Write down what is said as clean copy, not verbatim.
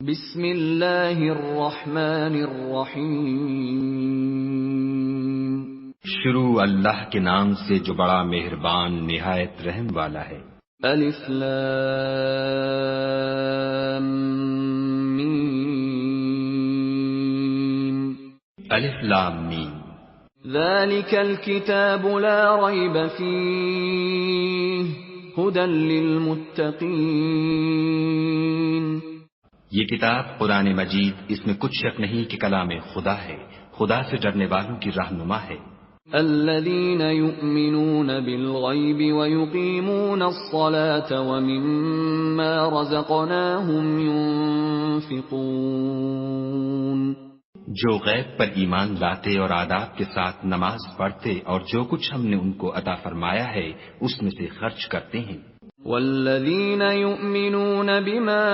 بسم اللہ الرحمن الرحیم۔ شروع اللہ کے نام سے جو بڑا مہربان نہایت رحم والا ہے۔ الف لام میم۔ الف لام میم۔ ذالک الکتاب لا ریب فیہ ھدی للمتقین۔ یہ کتاب قرآن مجید، اس میں کچھ شک نہیں کہ کلام خدا ہے، خدا سے ڈرنے والوں کی رہنما ہے۔ الذین یؤمنون بالغیب ویقیمون الصلاة ومما رزقناہم ینفقون۔ جو غیب پر ایمان لاتے اور آداب کے ساتھ نماز پڑھتے اور جو کچھ ہم نے ان کو عطا فرمایا ہے اس میں سے خرچ کرتے ہیں۔ والذین یؤمنون بما